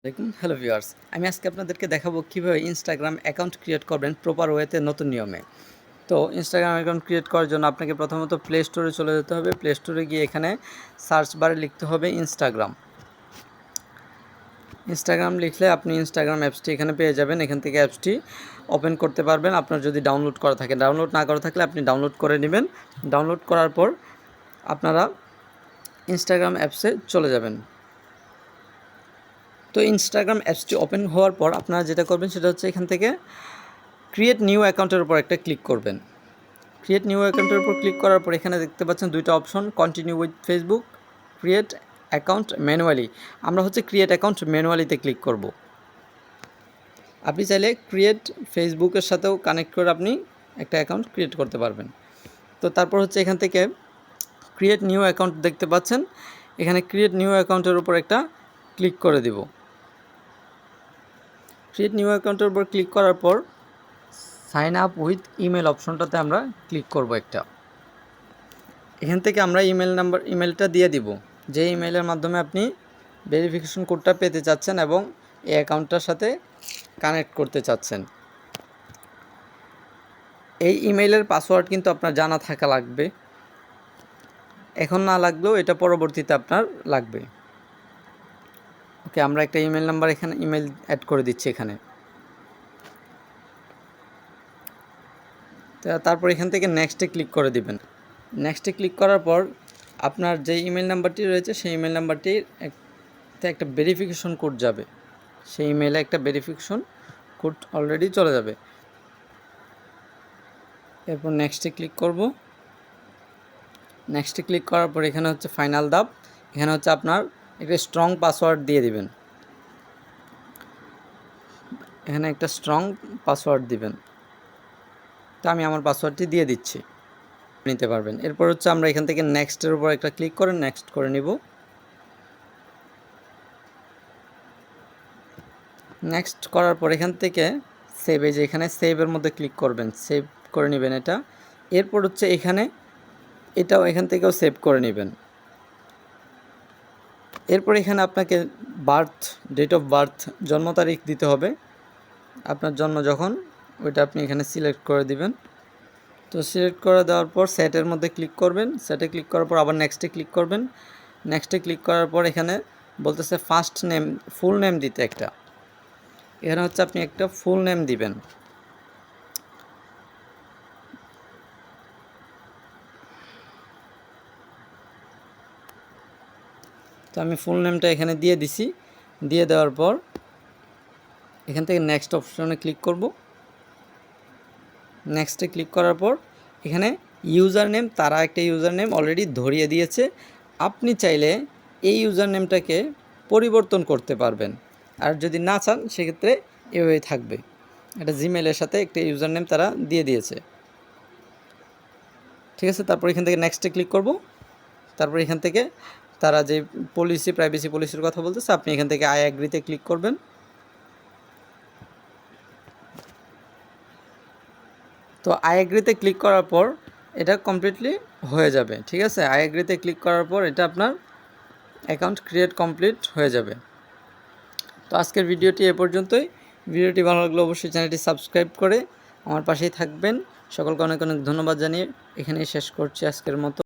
দেখুন hello viewers, আমি আজকে আপনাদেরকে দেখাবো কীভাবে ইনস্টাগ্রাম অ্যাকাউন্ট ক্রিয়েট করবেন প্রপার ওয়েতে নতুন নিয়মে। তো ইনস্টাগ্রাম অ্যাকাউন্ট ক্রিয়েট করার জন্য আপনাকে প্রথমত প্লে স্টোরে চলে যেতে হবে। প্লে স্টোরে গিয়ে এখানে সার্চ বারে লিখতে হবে ইনস্টাগ্রাম। ইনস্টাগ্রাম লিখলে আপনি ইনস্টাগ্রাম অ্যাপসটি এখানে পেয়ে যাবেন। এখান থেকে অ্যাপসটি ওপেন করতে পারবেন আপনার যদি ডাউনলোড করা থাকে। ডাউনলোড না করা থাকলে আপনি ডাউনলোড করে নেবেন। ডাউনলোড করার পর আপনারা ইনস্টাগ্রাম অ্যাপসে চলে যাবেন। তো ইনস্টাগ্রাম অ্যাপসটি ওপেন হওয়ার পর আপনারা যেটা করবেন সেটা হচ্ছে এখান থেকে ক্রিয়েট নিউ অ্যাকাউন্টের উপর একটা ক্লিক করবেন। ক্রিয়েট নিউ অ্যাকাউন্টের উপর ক্লিক করার পর এখানে দেখতে পাচ্ছেন দুইটা option, continue with Facebook, create account manually. আমরা হচ্ছে ক্রিয়েট অ্যাকাউন্ট ম্যানুয়ালিতে ক্লিক করব। আপনি চাইলে ক্রিয়েট ফেসবুকের সাথেও কানেক্ট করে আপনি একটা অ্যাকাউন্ট ক্রিয়েট করতে পারবেন। তো তারপর হচ্ছে এখান থেকে ক্রিয়েট নিউ অ্যাকাউন্ট দেখতে পাচ্ছেন, এখানে ক্রিয়েট নিউ অ্যাকাউন্টের উপর একটা ক্লিক করে দিব। ক্রিয়েট নিউ অ্যাকাউন্টের উপর ক্লিক করার পর সাইন আপ উইথ ইমেল অপশনটাতে আমরা ক্লিক করব একটা। এখান থেকে আমরা ইমেলটা দিয়ে দিব, যে ইমেলের মাধ্যমে আপনি ভেরিফিকেশন কোডটা পেতে চাচ্ছেন এবং এই অ্যাকাউন্টটার সাথে কানেক্ট করতে চাচ্ছেন। এই ইমেলের পাসওয়ার্ড কিন্তু আপনার জানা থাকা লাগবে, এখন না লাগলেও এটা পরবর্তীতে আপনার লাগবে। ওকে, আমরা একটা ইমেল নাম্বার এখানে ইমেল অ্যাড করে দিচ্ছি এখানে। তারপর এখান থেকে নেক্সটে ক্লিক করে দিবেন। নেক্সটে ক্লিক করার পর আপনার যে ইমেল নাম্বারটি রয়েছে সেই ইমেল নাম্বারটির একটা ভেরিফিকেশন কোড যাবে, সেই ইমেলে একটা ভেরিফিকেশন কোড অলরেডি চলে যাবে। এরপর নেক্সটে ক্লিক করব। নেক্সটে ক্লিক করার পর এখানে হচ্ছে ফাইনাল ধাপ, এখানে হচ্ছে আপনার একটা স্ট্রং পাসওয়ার্ড দিয়ে দিবেন। এখানে একটা স্ট্রং পাসওয়ার্ড দিবেন। তো আমি আমার পাসওয়ার্ডটি দিয়ে দিচ্ছি, নিতে পারবেন। এরপর হচ্ছে আমরা এখান থেকে নেক্সটের উপর একটা ক্লিক করে নেক্সট করে নিব। নেক্সট করার পর এখান থেকে সেভ, এই যে এখানে সেভের মধ্যে ক্লিক করবেন, সেভ করে নেবেন এটা। এরপর হচ্ছে এটাও এখান থেকেও সেভ করে নেবেন। এরপর এখানে আপনাকে ডেট অফ বার্থ, জন্ম তারিখ দিতে হবে, আপনার জন্ম যখন ওইটা আপনি এখানে সিলেক্ট করে দিবেন। তো সিলেক্ট করে দেওয়ার পর সেটের মধ্যে ক্লিক করবেন। সেটে ক্লিক করার পর আবার নেক্সটে ক্লিক করবেন। নেক্সটে ক্লিক করার পর এখানে বলতেছে ফার্স্ট নেম, ফুল নেম দিতে একটা। এখানে হচ্ছে আপনি একটা ফুল নেম দিবেন। তো আমি ফুল নেমটা এখানে দিয়ে দিছি। দিয়ে দেওয়ার পর এখান থেকে নেক্সট অপশনে ক্লিক করব। নেক্সটে ক্লিক করার পর এখানে ইউজার নেম, তারা একটা ইউজার নেম অলরেডি ধরিয়ে দিয়েছে। আপনি চাইলে এই ইউজার নেমটাকে পরিবর্তন করতে পারবেন, আর যদি না চান সেক্ষেত্রে এভাবেই থাকবে। এটা জিমেলের সাথে একটা ইউজার নেম তারা দিয়ে দিয়েছে, ঠিক আছে। তারপর এখান থেকে নেক্সটে ক্লিক করব। তারপর এখান থেকে তারা যে প্রাইভেসি পলিসির কথা বলতেছে, আপনি এখান থেকে আই অ্যাগ্রিতে ক্লিক করবেন। তো আই অ্যাগ্রিতে ক্লিক করার পর এটা কমপ্লিটলি হয়ে যাবে, ঠিক আছে। আই অ্যাগ্রিতে ক্লিক করার পর এটা আপনার অ্যাকাউন্ট ক্রিয়েট কমপ্লিট হয়ে যাবে। তো আজকের ভিডিওটি এ পর্যন্তই। ভিডিওটি ভালো লাগলে অবশ্যই চ্যানেলটি সাবস্ক্রাইব করে আমার পাশেই থাকবেন। সকলকে অনেক অনেক ধন্যবাদ জানিয়ে এখানেই শেষ করছি আজকের মতো।